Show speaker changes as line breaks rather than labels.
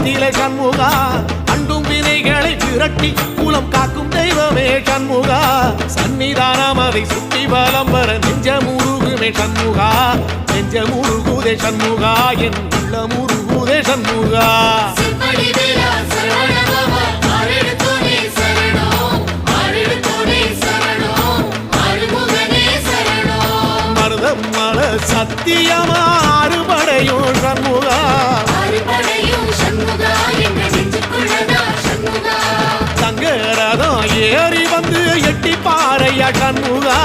நிலை சண்முகா அண்டும் வினைகளை விரட்டி குலம் காக்கும் தெய்வமே சண்முகா சன்னிதானம் அதை சுற்றி பலம் வர நெஞ்சமுருகுமே சண்முகா நெஞ்சமுருகுதே சண்முகா என் உள்ளமுருகுதே சண்முகா மருதமல சத்தியமா அறுபடையும் சண்முகா தங்கரதம் ஏறி வந்து எட்டி பாறையா சண்முகா